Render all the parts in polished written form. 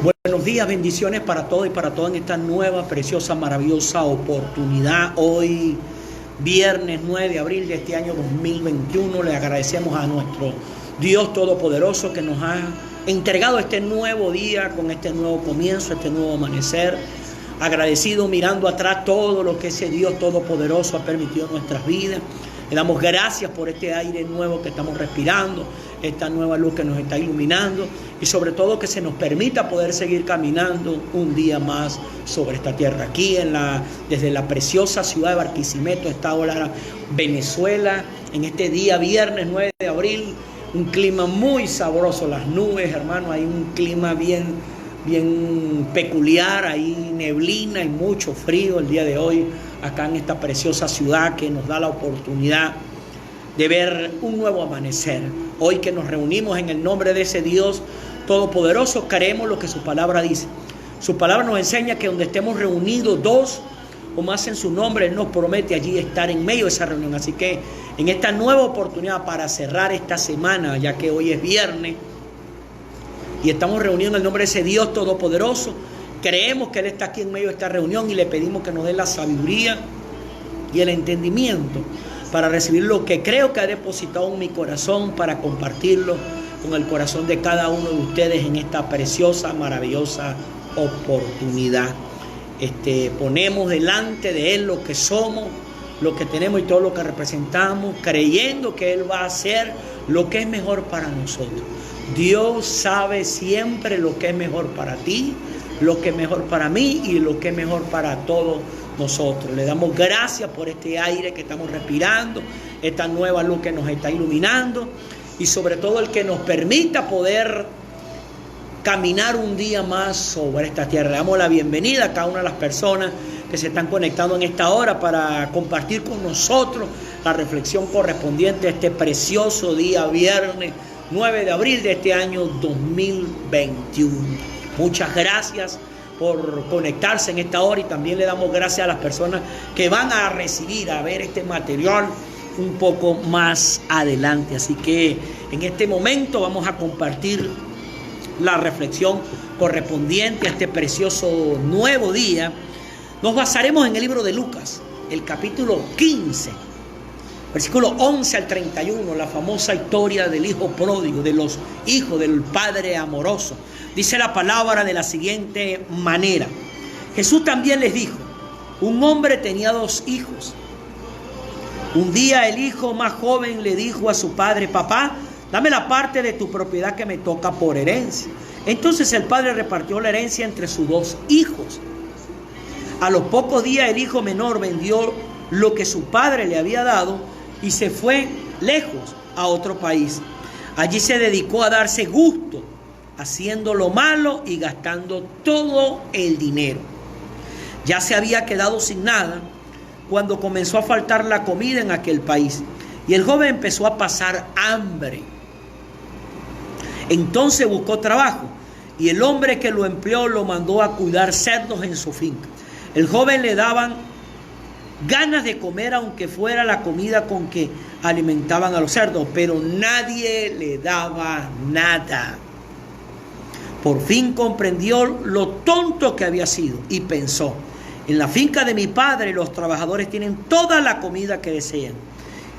Buenos días, bendiciones para todos y para todas en esta nueva, preciosa, maravillosa oportunidad. Hoy, viernes 9 de abril de este año 2021, le agradecemos a nuestro Dios Todopoderoso que nos ha entregado este nuevo día con este nuevo comienzo, este nuevo amanecer. Agradecido mirando atrás todo lo que ese Dios Todopoderoso ha permitido en nuestras vidas. Le damos gracias por este aire nuevo que estamos respirando, esta nueva luz que nos está iluminando y sobre todo que se nos permita poder seguir caminando un día más sobre esta tierra. Aquí desde la preciosa ciudad de Barquisimeto, estado Venezuela, en este día viernes 9 de abril, un clima muy sabroso, las nubes, hermano, hay un clima bien peculiar, hay neblina y mucho frío el día de hoy acá en esta preciosa ciudad que nos da la oportunidad de ver un nuevo amanecer. Hoy que nos reunimos en el nombre de ese Dios Todopoderoso, creemos lo que su palabra dice. Su palabra nos enseña que donde estemos reunidos dos o más en su nombre, Él nos promete allí estar en medio de esa reunión. Así que en esta nueva oportunidad para cerrar esta semana, ya que hoy es viernes, y estamos reunidos en el nombre de ese Dios Todopoderoso, creemos que Él está aquí en medio de esta reunión y le pedimos que nos dé la sabiduría y el entendimiento para recibir lo que creo que ha depositado en mi corazón para compartirlo con el corazón de cada uno de ustedes en esta preciosa, maravillosa oportunidad. Ponemos delante de Él lo que somos, lo que tenemos y todo lo que representamos, creyendo que Él va a hacer lo que es mejor para nosotros. Dios sabe siempre lo que es mejor para ti, lo que es mejor para mí y lo que es mejor para todos nosotros. Le damos gracias por este aire que estamos respirando, esta nueva luz que nos está iluminando y sobre todo el que nos permita poder caminar un día más sobre esta tierra. Le damos la bienvenida a cada una de las personas que se están conectando en esta hora para compartir con nosotros la reflexión correspondiente a este precioso día viernes 9 de abril de este año 2021. Muchas gracias por conectarse en esta hora y también le damos gracias a las personas que van a recibir, a ver este material un poco más adelante. Así que en este momento vamos a compartir la reflexión correspondiente a este precioso nuevo día. Nos basaremos en el libro de Lucas, el capítulo 15, versículo 11 al 31, la famosa historia del hijo pródigo, de los hijos del padre amoroso. Dice la palabra de la siguiente manera: Jesús también les dijo, un hombre tenía 2 hijos. Un día el hijo más joven le dijo a su padre: papá, dame la parte de tu propiedad que me toca por herencia. Entonces el padre repartió la herencia entre sus 2 hijos. A los pocos días el hijo menor vendió lo que su padre le había dado y se fue lejos a otro país. Allí se dedicó a darse gusto, haciendo lo malo y gastando todo el dinero. Ya se había quedado sin nada cuando comenzó a faltar la comida en aquel país y el joven empezó a pasar hambre. Entonces buscó trabajo y el hombre que lo empleó lo mandó a cuidar cerdos en su finca. El joven le daban ganas de comer aunque fuera la comida con que alimentaban a los cerdos, pero nadie le daba nada. Por fin comprendió lo tonto que había sido y pensó: en la finca de mi padre los trabajadores tienen toda la comida que desean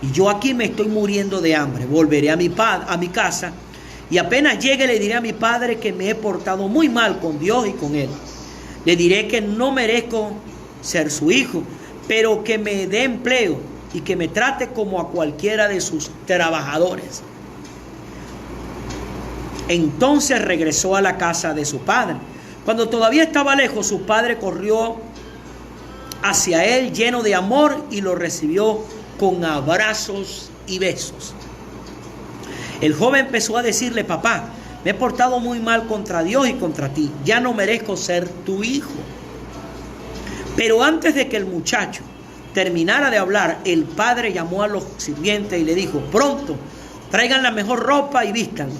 y yo aquí me estoy muriendo de hambre. Volveré a mi casa y apenas llegue le diré a mi padre que me he portado muy mal con Dios y con él. Le diré que no merezco ser su hijo, pero que me dé empleo y que me trate como a cualquiera de sus trabajadores. Entonces regresó a la casa de su padre. Cuando todavía estaba lejos, su padre corrió hacia él lleno de amor y lo recibió con abrazos y besos. El joven empezó a decirle: papá, me he portado muy mal contra Dios y contra ti. Ya no merezco ser tu hijo. Pero antes de que el muchacho terminara de hablar, el padre llamó a los sirvientes y le dijo: pronto, traigan la mejor ropa y vístanlo.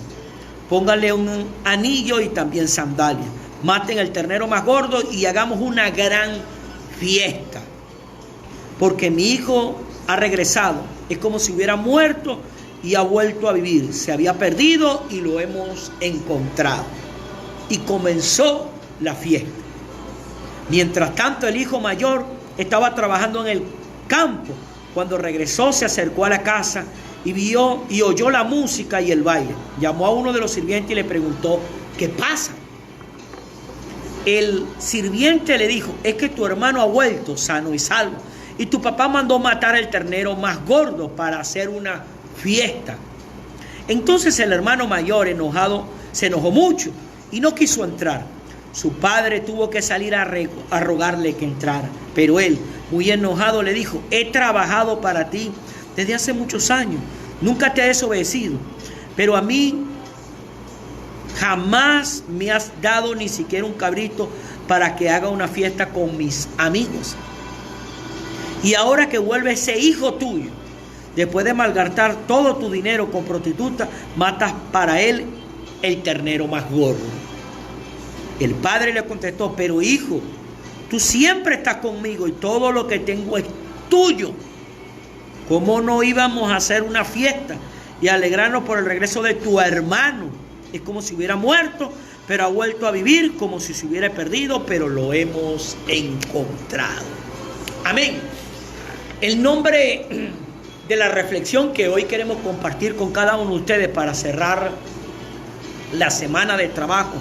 Pónganle un anillo y también sandalias. Maten el ternero más gordo y hagamos una gran fiesta. Porque mi hijo ha regresado. Es como si hubiera muerto y ha vuelto a vivir. Se había perdido y lo hemos encontrado. y comenzó la fiesta. Mientras tanto, el hijo mayor estaba trabajando en el campo. Cuando regresó, se acercó a la casa y vio y oyó la música y el baile. Llamó a uno de los sirvientes y le preguntó: ¿qué pasa? El sirviente le dijo: es que tu hermano ha vuelto sano y salvo, y tu papá mandó matar el ternero más gordo para hacer una fiesta. Entonces el hermano mayor, enojado, se enojó mucho y no quiso entrar. Su padre tuvo que salir a rogarle que entrara, pero él, muy enojado, le dijo: he trabajado para ti desde hace muchos años, nunca te he desobedecido, pero a mí jamás me has dado ni siquiera un cabrito para que haga una fiesta con mis amigos. Y ahora que vuelve ese hijo tuyo, después de malgastar todo tu dinero con prostitutas, matas para él el ternero más gordo. El padre le contestó: pero hijo, tú siempre estás conmigo y todo lo que tengo es tuyo. ¿Cómo no íbamos a hacer una fiesta y alegrarnos por el regreso de tu hermano? Es como si hubiera muerto, pero ha vuelto a vivir, como si se hubiera perdido, pero lo hemos encontrado. Amén. El nombre de la reflexión que hoy queremos compartir con cada uno de ustedes para cerrar la semana de trabajo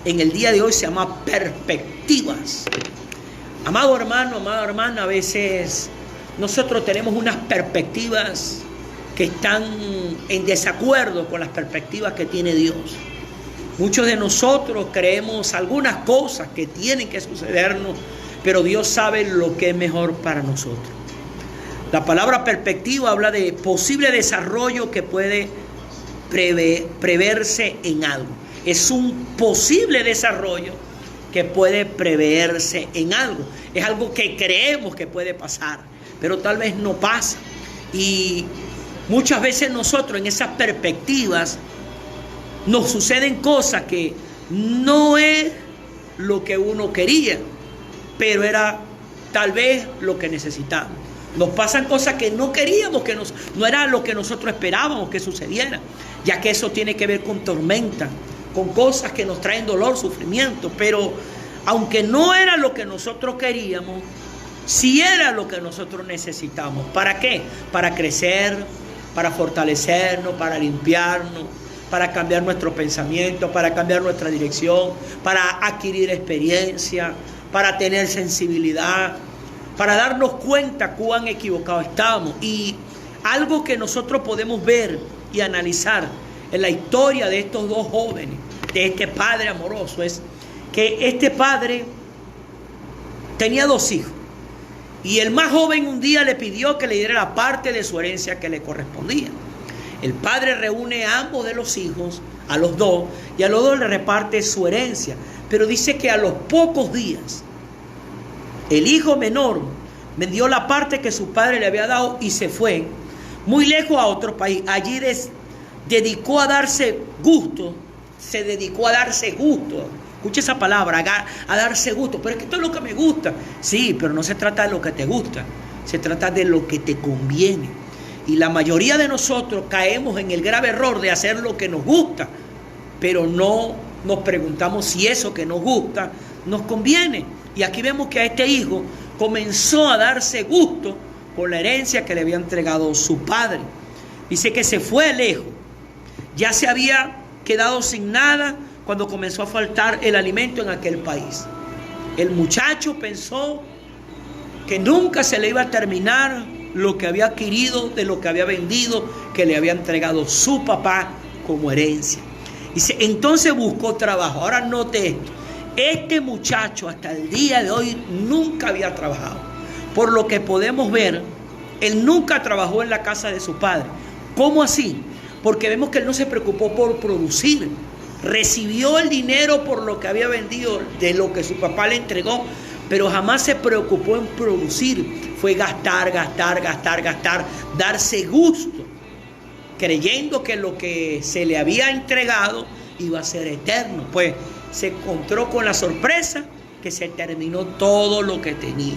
en el día de hoy se llama perspectivas. Amado hermano, amada hermana, a veces nosotros tenemos unas perspectivas que están en desacuerdo con las perspectivas que tiene Dios. Muchos de nosotros creemos algunas cosas que tienen que sucedernos, pero Dios sabe lo que es mejor para nosotros. La palabra perspectiva habla de posible desarrollo que puede preverse en algo. Es un posible desarrollo que puede preverse en algo. Es algo que creemos que puede pasar, pero tal vez no pasa. Y muchas veces nosotros en esas perspectivas nos suceden cosas que no es lo que uno quería, pero era tal vez lo que necesitábamos. Nos pasan cosas que no queríamos, que no era lo que nosotros esperábamos que sucediera, ya que eso tiene que ver con tormenta, con cosas que nos traen dolor, sufrimiento. Pero aunque no era lo que nosotros queríamos, sí era lo que nosotros necesitamos. ¿Para qué? Para crecer, para fortalecernos, para limpiarnos, para cambiar nuestro pensamiento, para cambiar nuestra dirección, para adquirir experiencia, para tener sensibilidad, para darnos cuenta cuán equivocados estábamos. Y algo que nosotros podemos ver y analizar en la historia de estos dos jóvenes, de este padre amoroso, es que este padre tenía dos hijos. Y el más joven un día le pidió que le diera la parte de su herencia que le correspondía. El padre reúne a ambos de los hijos, a los dos, y a los dos le reparte su herencia. Pero dice que a los pocos días, el hijo menor vendió la parte que su padre le había dado y se fue muy lejos a otro país. Allí dedicó a darse gusto, se dedicó a darse gusto. Escucha esa palabra, a darse gusto. Pero es que esto es lo que me gusta. Sí, pero no se trata de lo que te gusta, se trata de lo que te conviene. Y la mayoría de nosotros caemos en el grave error de hacer lo que nos gusta, pero no nos preguntamos si eso que nos gusta nos conviene. Y aquí vemos que a este hijo comenzó a darse gusto con la herencia que le había entregado su padre. Dice que se fue lejos. Ya se había quedado sin nada cuando comenzó a faltar el alimento en aquel país. El muchacho pensó que nunca se le iba a terminar lo que había adquirido de lo que había vendido, que le había entregado su papá como herencia. Dice, entonces buscó trabajo. Ahora note esto. Este muchacho hasta el día de hoy nunca había trabajado. Por lo que podemos ver, él nunca trabajó en la casa de su padre. ¿Cómo así? Porque vemos que él no se preocupó por producir. Recibió el dinero por lo que había vendido, de lo que su papá le entregó, pero jamás se preocupó en producir. Fue gastar, darse gusto, creyendo que lo que se le había entregado iba a ser eterno. Pues se encontró con la sorpresa que se terminó todo lo que tenía.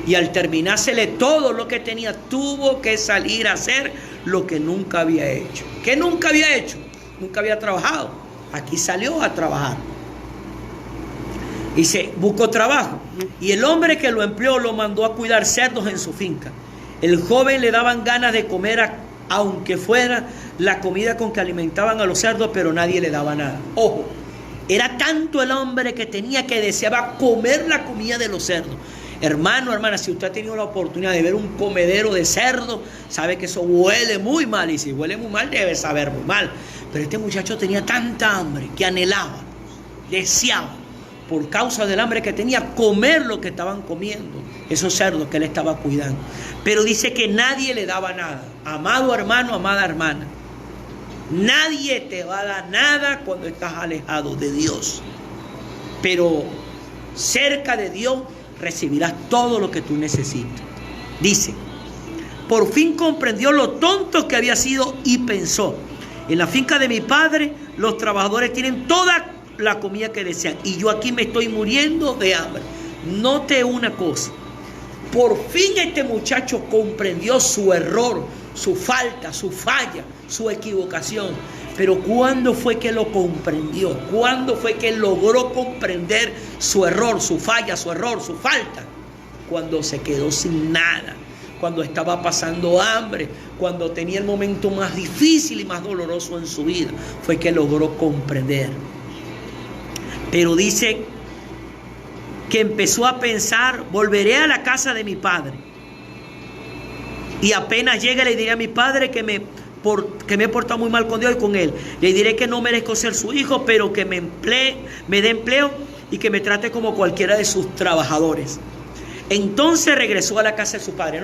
Y al terminársele todo lo que tenía, tuvo que salir a hacer lo que nunca había hecho. ¿Qué nunca había hecho? Nunca había trabajado. Aquí salió a trabajar. Dice, buscó trabajo. Y el hombre que lo empleó lo mandó a cuidar cerdos en su finca. El joven le daban ganas de comer, aunque fuera la comida con que alimentaban a los cerdos, pero nadie le daba nada. Ojo, era tanto el hombre que tenía que deseaba comer la comida de los cerdos. Hermano, hermana, si usted ha tenido la oportunidad de ver un comedero de cerdo, sabe que eso huele muy mal. Y si huele muy mal, debe saber muy mal. Pero este muchacho tenía tanta hambre que anhelaba, deseaba, por causa del hambre que tenía, comer lo que estaban comiendo esos cerdos que él estaba cuidando. Pero dice que nadie le daba nada. Amado hermano, amada hermana, nadie te va a dar nada cuando estás alejado de Dios. Pero cerca de Dios recibirás todo lo que tú necesitas. Dice, por fin comprendió lo tonto que había sido y pensó, en la finca de mi padre los trabajadores tienen toda la comida que desean y yo aquí me estoy muriendo de hambre. Note una cosa, por fin este muchacho comprendió su error, su falta, su falla, su equivocación. Pero ¿cuándo fue que lo comprendió? ¿Cuándo fue que logró comprender su error, su falla, su error, su falta? Cuando se quedó sin nada, cuando estaba pasando hambre, cuando tenía el momento más difícil y más doloroso en su vida, fue que logró comprender. Pero dice que empezó a pensar, volveré a la casa de mi padre. Y apenas llegue le diré a mi padre que me he portado muy mal con Dios y con él. Le diré que no merezco ser su hijo, pero que me dé empleo y que me trate como cualquiera de sus trabajadores. Entonces regresó a la casa de su padre.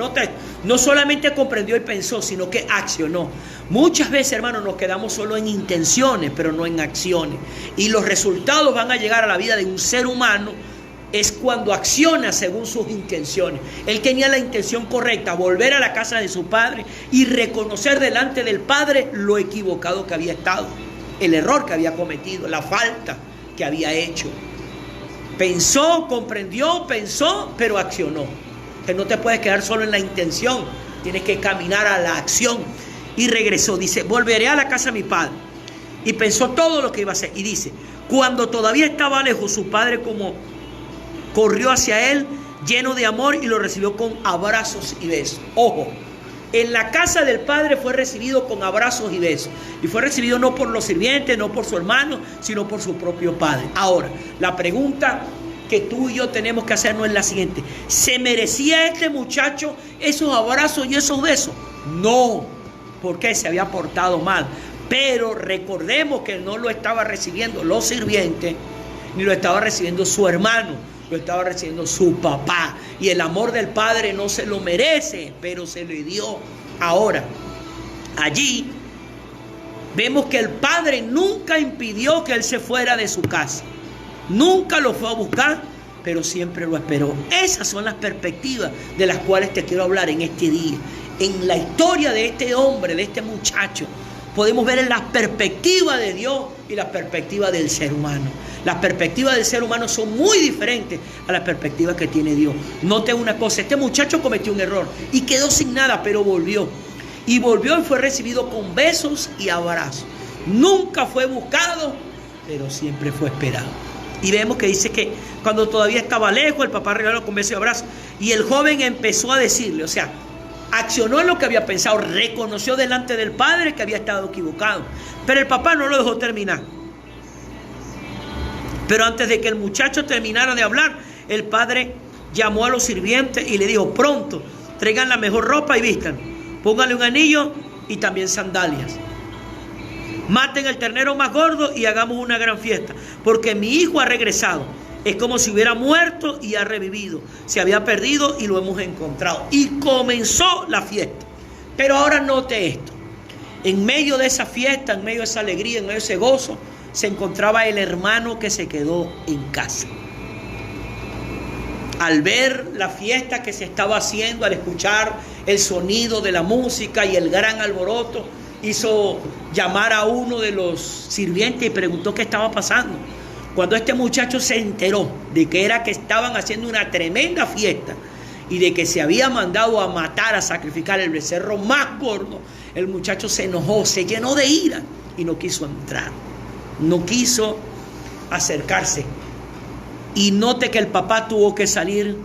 No solamente comprendió y pensó, sino que accionó. Muchas veces, hermanos, nos quedamos solo en intenciones, pero no en acciones. Y los resultados van a llegar a la vida de un ser humano es cuando acciona según sus intenciones. Él tenía la intención correcta, volver a la casa de su padre y reconocer delante del padre lo equivocado que había estado, el error que había cometido, la falta que había hecho. Pensó, comprendió, pensó, pero accionó. Que no te puedes quedar solo en la intención, tienes que caminar a la acción. Y regresó, dice, volveré a la casa de mi padre. Y pensó todo lo que iba a hacer. Y dice, cuando todavía estaba lejos, su padre corrió hacia él lleno de amor y lo recibió con abrazos y besos. Ojo, en la casa del padre fue recibido con abrazos y besos. Y fue recibido no por los sirvientes, no por su hermano, sino por su propio padre. Ahora, la pregunta que tú y yo tenemos que hacernos es la siguiente. ¿Se merecía este muchacho esos abrazos y esos besos? No, porque se había portado mal. Pero recordemos que no lo estaba recibiendo los sirvientes, ni lo estaba recibiendo su hermano, lo estaba recibiendo su papá. Y el amor del padre no se lo merece, pero se le dio. Ahora, allí vemos que el padre nunca impidió que él se fuera de su casa. Nunca lo fue a buscar, pero siempre lo esperó. Esas son las perspectivas de las cuales te quiero hablar en este día. En la historia de este hombre, de este muchacho, podemos ver en la perspectiva de Dios y la perspectiva del ser humano. Las perspectivas del ser humano son muy diferentes a las perspectivas que tiene Dios. Note una cosa, este muchacho cometió un error y quedó sin nada, pero volvió. Y volvió y fue recibido con besos y abrazos. Nunca fue buscado, pero siempre fue esperado. Y vemos que dice que cuando todavía estaba lejos, el papá regaló con besos y abrazos. Y el joven empezó a decirle, o sea, accionó en lo que había pensado, reconoció delante del padre que había estado equivocado. Pero el papá no lo dejó terminar. Pero antes de que el muchacho terminara de hablar, el padre llamó a los sirvientes y le dijo, pronto, traigan la mejor ropa y vistan. Pónganle un anillo y también sandalias. Maten el ternero más gordo y hagamos una gran fiesta, porque mi hijo ha regresado. Es como si hubiera muerto y ha revivido. Se había perdido y lo hemos encontrado. Y comenzó la fiesta. Pero ahora note esto. En medio de esa fiesta, en medio de esa alegría, en medio de ese gozo, se encontraba el hermano que se quedó en casa. Al ver la fiesta que se estaba haciendo, al escuchar el sonido de la música y el gran alboroto, hizo llamar a uno de los sirvientes y preguntó qué estaba pasando. Cuando este muchacho se enteró de que estaban haciendo una tremenda fiesta y de que se había mandado a matar, a sacrificar el becerro más gordo, el muchacho se enojó, se llenó de ira y no quiso entrar. No quiso acercarse Y note que el papá tuvo que salir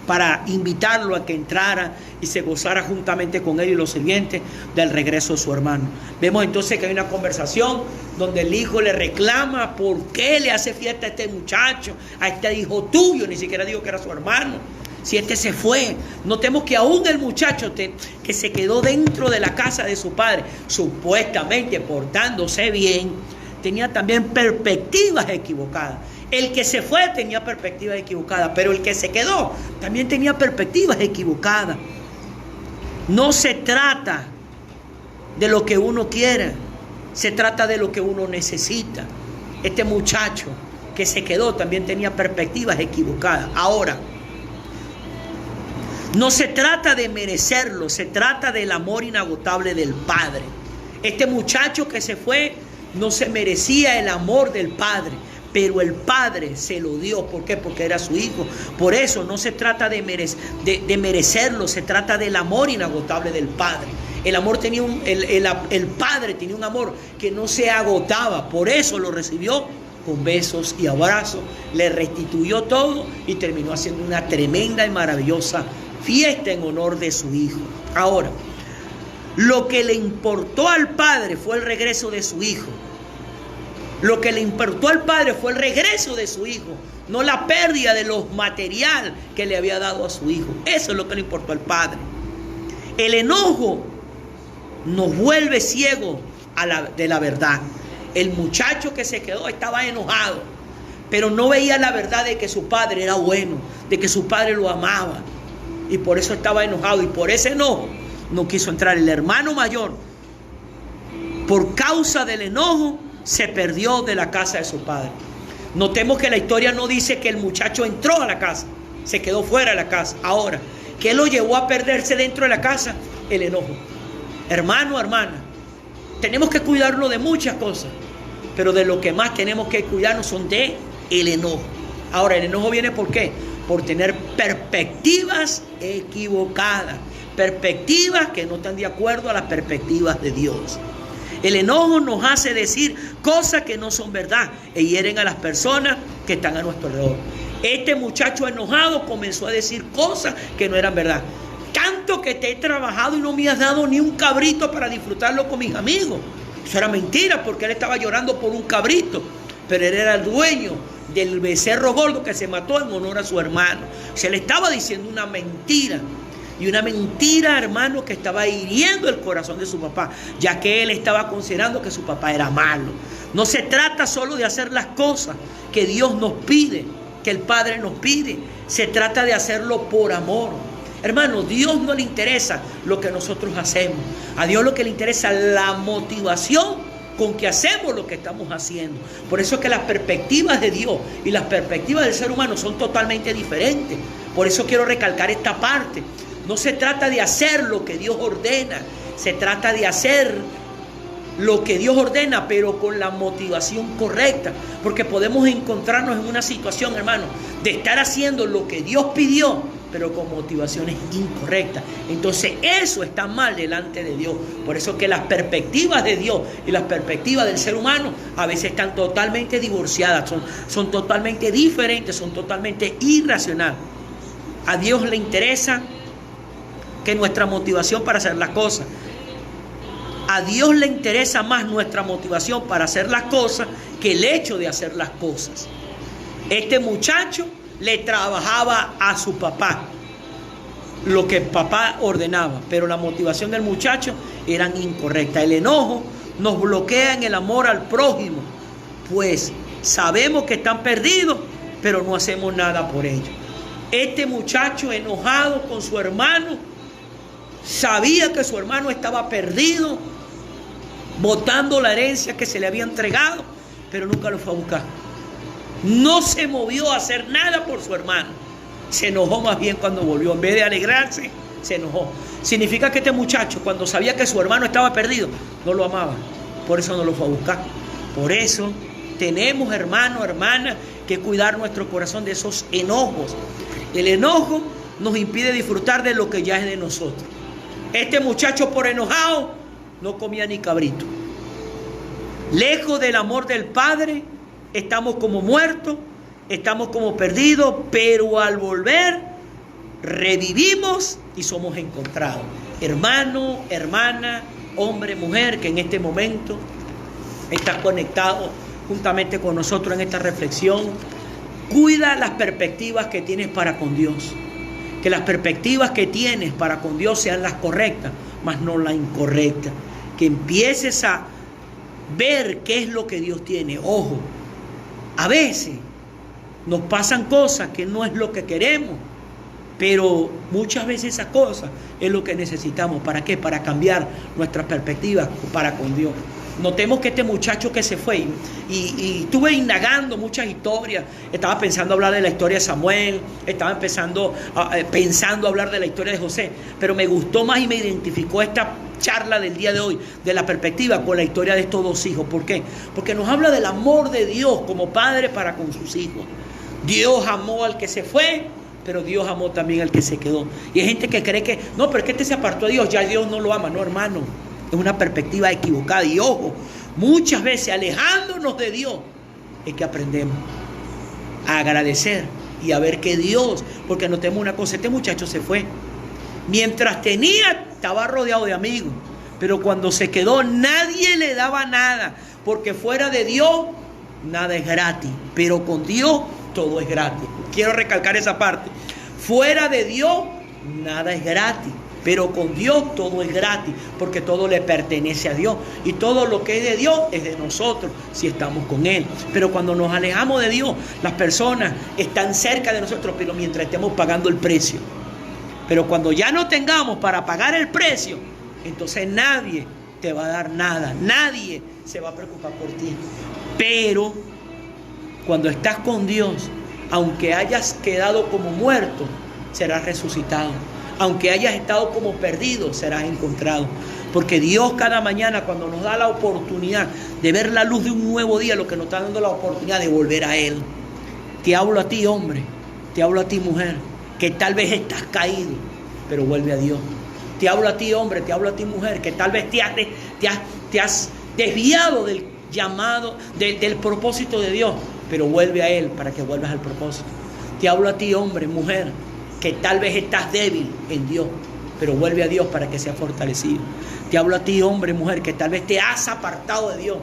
para invitarlo a que entrara y se gozara juntamente con él y los sirvientes del regreso de su hermano. Vemos entonces que hay una conversación donde el hijo le reclama por qué le hace fiesta a este muchacho, a este hijo tuyo. Ni siquiera dijo que era su hermano. Si este se fue, notemos que aún el muchacho que se quedó dentro de la casa de su padre, supuestamente portándose bien, tenía también perspectivas equivocadas. El que se fue tenía perspectivas equivocadas, pero el que se quedó también tenía perspectivas equivocadas. No se trata de lo que uno quiere, se trata de lo que uno necesita. Este muchacho que se quedó también tenía perspectivas equivocadas. Ahora, no se trata de merecerlo, se trata del amor inagotable del Padre. Este muchacho que se fue no se merecía el amor del Padre, pero el Padre se lo dio. ¿Por qué? Porque era su hijo. Por eso no se trata de merecerlo, se trata del amor inagotable del Padre. El amor tenía el Padre tenía un amor que no se agotaba, por eso lo recibió con besos y abrazos, le restituyó todo y terminó haciendo una tremenda y maravillosa fiesta en honor de su hijo. Ahora, lo que le importó al Padre fue el regreso de su hijo. Lo que le importó al Padre fue el regreso de su hijo, no la pérdida de lo material que le había dado a su hijo. Eso es lo que le importó al Padre. El enojo nos vuelve ciegos de la verdad. El muchacho que se quedó estaba enojado, pero no veía la verdad de que su padre era bueno, de que su padre lo amaba. Y por eso estaba enojado, y por ese enojo no quiso entrar. El hermano mayor, por causa del enojo, se perdió de la casa de su padre. Notemos que la historia no dice que el muchacho entró a la casa, se quedó fuera de la casa. Ahora, ¿qué lo llevó a perderse dentro de la casa? El enojo. Hermano, hermana, tenemos que cuidarnos de muchas cosas, pero de lo que más tenemos que cuidarnos son de el enojo. Ahora, el enojo viene ¿por qué? Por tener perspectivas equivocadas, perspectivas que no están de acuerdo a las perspectivas de Dios. El enojo nos hace decir cosas que no son verdad e hieren a las personas que están a nuestro alrededor. Este muchacho enojado comenzó a decir cosas que no eran verdad. Tanto que te he trabajado y no me has dado ni un cabrito para disfrutarlo con mis amigos. Eso era mentira, porque él estaba llorando por un cabrito, pero él era el dueño del becerro gordo que se mató en honor a su hermano. Se le estaba diciendo una mentira. Y una mentira, hermano, que estaba hiriendo el corazón de su papá, ya que él estaba considerando que su papá era malo. No se trata solo de hacer las cosas que Dios nos pide, que el Padre nos pide. Se trata de hacerlo por amor. Hermano, a Dios no le interesa lo que nosotros hacemos. A Dios lo que le interesa es la motivación con que hacemos lo que estamos haciendo. Por eso es que las perspectivas de Dios y las perspectivas del ser humano son totalmente diferentes. Por eso quiero recalcar esta parte. No se trata de hacer lo que Dios ordena, se trata de hacer lo que Dios ordena, pero con la motivación correcta. Porque podemos encontrarnos en una situación, hermano, de estar haciendo lo que Dios pidió, pero con motivaciones incorrectas. Entonces eso está mal delante de Dios. Por eso que las perspectivas de Dios y las perspectivas del ser humano a veces están totalmente divorciadas, son totalmente diferentes, son totalmente irracionales. A Dios le interesa que nuestra motivación para hacer las cosas. A Dios le interesa más nuestra motivación para hacer las cosas que el hecho de hacer las cosas. Este muchacho le trabajaba a su papá lo que el papá ordenaba, pero la motivación del muchacho era incorrecta. El enojo nos bloquea en el amor al prójimo, pues sabemos que están perdidos, pero no hacemos nada por ellos. Este muchacho enojado con su hermano, sabía que su hermano estaba perdido, botando la herencia que se le había entregado, pero nunca lo fue a buscar. No se movió a hacer nada por su hermano. Se enojó más bien cuando volvió. En vez de alegrarse, se enojó. Significa que este muchacho, cuando sabía que su hermano estaba perdido, no lo amaba. Por eso no lo fue a buscar. Por eso tenemos, hermano, hermana, que cuidar nuestro corazón de esos enojos. El enojo nos impide disfrutar de lo que ya es de nosotros. Este muchacho, por enojado, no comía ni cabrito. Lejos del amor del Padre, estamos como muertos estamos como perdidos, pero al volver revivimos y somos encontrados. Hermano, hermana, hombre, mujer, que en este momento estás conectado juntamente con nosotros en esta reflexión, cuida las perspectivas que tienes para con Dios. Que las perspectivas que tienes para con Dios sean las correctas, mas no las incorrectas. Que empieces a ver qué es lo que Dios tiene. Ojo, a veces nos pasan cosas que no es lo que queremos, pero muchas veces esas cosas es lo que necesitamos. ¿Para qué? Para cambiar nuestras perspectivas para con Dios. Notemos que este muchacho que se fue, y estuve indagando muchas historias, estaba pensando hablar de la historia de Samuel, estaba pensando hablar de la historia de José, pero me gustó más y me identificó esta charla del día de hoy, de la perspectiva con la historia de estos dos hijos. ¿Por qué? Porque nos habla del amor de Dios como padre para con sus hijos. Dios amó al que se fue, pero Dios amó también al que se quedó. Y hay gente que cree que, no, pero es que este se apartó de Dios, ya Dios no lo ama. No, hermano, es una perspectiva equivocada. Y ojo, muchas veces alejándonos de Dios es que aprendemos a agradecer y a ver que Dios, porque notemos una cosa, este muchacho se fue. Mientras tenía, estaba rodeado de amigos, pero cuando se quedó nadie le daba nada, porque fuera de Dios nada es gratis, pero con Dios todo es gratis. Quiero recalcar esa parte. Fuera de Dios nada es gratis, pero con Dios todo es gratis, porque todo le pertenece a Dios, y todo lo que es de Dios es de nosotros si estamos con Él. Pero cuando nos alejamos de Dios, las personas están cerca de nosotros, pero mientras estemos pagando el precio. Pero cuando ya no tengamos para pagar el precio, entonces nadie te va a dar nada, nadie se va a preocupar por ti. Pero cuando estás con Dios, aunque hayas quedado como muerto, serás resucitado. Aunque hayas estado como perdido, serás encontrado. Porque Dios cada mañana, cuando nos da la oportunidad de ver la luz de un nuevo día, lo que nos está dando la oportunidad de volver a Él. Te hablo a ti, hombre, te hablo a ti, mujer, que tal vez estás caído, pero vuelve a Dios. Te hablo a ti, hombre, te hablo a ti, mujer, que tal vez te has desviado del llamado, del propósito de Dios, pero vuelve a Él para que vuelvas al propósito. Te hablo a ti, hombre, mujer, que tal vez estás débil en Dios, pero vuelve a Dios para que seas fortalecido. Te hablo a ti, hombre, mujer, que tal vez te has apartado de Dios,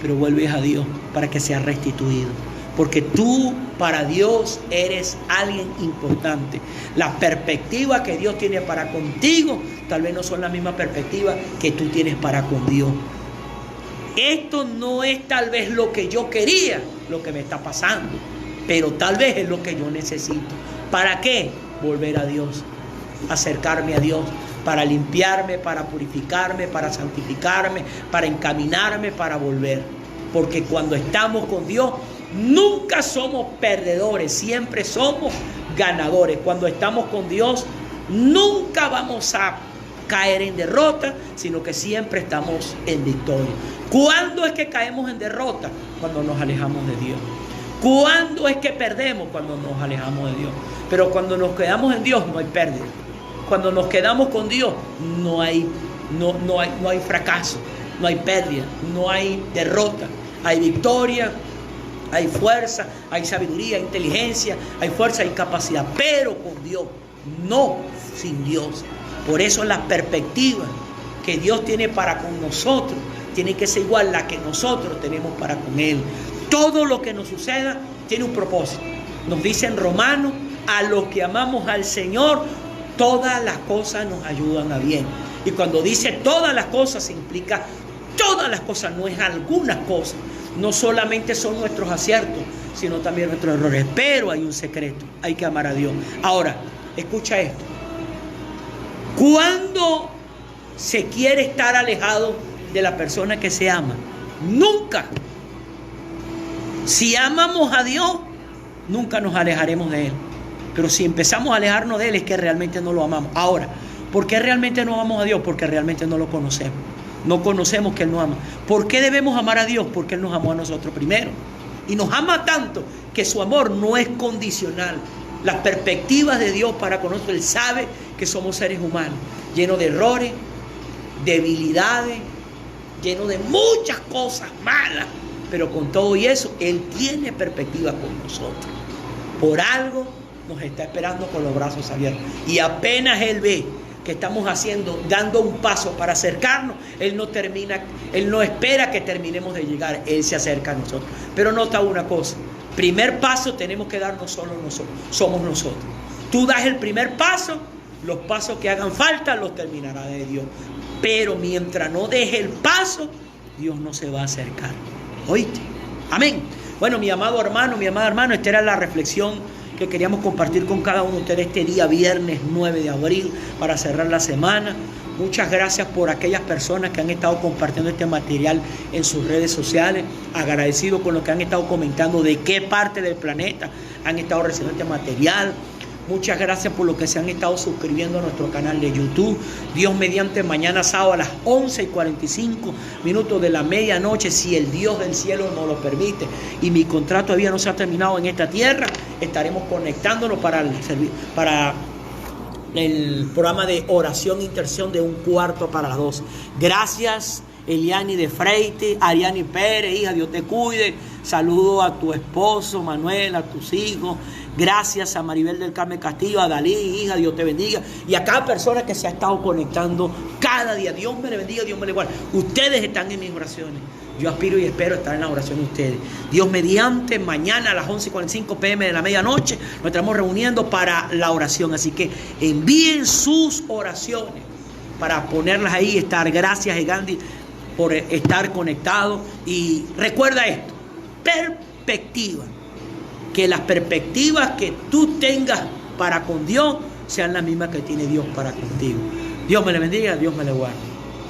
pero vuelves a Dios para que seas restituido. Porque tú para Dios eres alguien importante. La perspectiva que Dios tiene para contigo tal vez no son la misma perspectiva que tú tienes para con Dios. Esto no es tal vez lo que yo quería, lo que me está pasando, pero tal vez es lo que yo necesito. ¿Para qué? Volver a Dios, acercarme a Dios, para limpiarme, para purificarme, para santificarme, para encaminarme, para volver. Porque cuando estamos con Dios, nunca somos perdedores, siempre somos ganadores. Cuando estamos con Dios, nunca vamos a caer en derrota, sino que siempre estamos en victoria. ¿Cuándo es que caemos en derrota? Cuando nos alejamos de Dios. ¿Cuándo es que perdemos? Cuando nos alejamos de Dios. Pero cuando nos quedamos en Dios no hay pérdida. Cuando nos quedamos con Dios no hay fracaso, no hay pérdida, no hay derrota. Hay victoria, hay fuerza, hay sabiduría, hay inteligencia, hay fuerza, hay capacidad. Pero con Dios, no sin Dios. Por eso las perspectivas que Dios tiene para con nosotros tiene que ser igual a la que nosotros tenemos para con Él. Todo lo que nos suceda tiene un propósito. Nos dice en Romanos, a los que amamos al Señor, todas las cosas nos ayudan a bien. Y cuando dice todas las cosas, implica todas las cosas, no es algunas cosas. No solamente son nuestros aciertos, sino también nuestros errores. Pero hay un secreto, hay que amar a Dios. Ahora, escucha esto. ¿Cuándo se quiere estar alejado de la persona que se ama? Nunca. Si amamos a Dios, nunca nos alejaremos de Él. Pero si empezamos a alejarnos de Él, es que realmente no lo amamos. Ahora, ¿por qué realmente no amamos a Dios? Porque realmente no lo conocemos. No conocemos que Él nos ama. ¿Por qué debemos amar a Dios? Porque Él nos amó a nosotros primero. Y nos ama tanto que su amor no es condicional. Las perspectivas de Dios para con nosotros, Él sabe que somos seres humanos, llenos de errores, debilidades, llenos de muchas cosas malas. pero con todo y eso, Él tiene perspectiva con nosotros. Por algo nos está esperando con los brazos abiertos. Y apenas Él ve que estamos dando un paso para acercarnos, Él no espera que terminemos de llegar, Él se acerca a nosotros. Pero nota una cosa, primer paso tenemos que darnos solo nosotros, somos nosotros. Tú das el primer paso, los pasos que hagan falta los terminará de Dios. Pero mientras no deje el paso, Dios no se va a acercar. ¿Oíste? Amén. Bueno, mi amado hermano, mi amada hermana, esta era la reflexión que queríamos compartir con cada uno de ustedes este día viernes 9 de abril para cerrar la semana. Muchas gracias por aquellas personas que han estado compartiendo este material en sus redes sociales. Agradecido con lo que han estado comentando de qué parte del planeta han estado recibiendo este material. Muchas gracias por lo que se han estado suscribiendo a nuestro canal de YouTube. Dios mediante, mañana sábado a las 11:45 de la medianoche, si el Dios del cielo nos lo permite y mi contrato todavía no se ha terminado en esta tierra, estaremos conectándonos para el programa de oración e intercesión de 1:15 Gracias, Eliani de Freite, Ariani Pérez, hija, Dios te cuide. Saludo a tu esposo, Manuel, a tus hijos. Gracias a Maribel del Carmen Castillo, a Dalí, hija, Dios te bendiga. Y a cada persona que se ha estado conectando cada día. Dios me le bendiga, Dios me le guarde. Ustedes están en mis oraciones. Yo aspiro y espero estar en la oración de ustedes. Dios mediante, mañana a las 11:45 p.m. de la medianoche nos estamos reuniendo para la oración. Así que envíen sus oraciones para ponerlas ahí, estar. Gracias, Gandhi, por estar conectado. Y recuerda esto, perspectiva. Que las perspectivas que tú tengas para con Dios sean las mismas que tiene Dios para contigo. Dios me le bendiga, Dios me le guarde.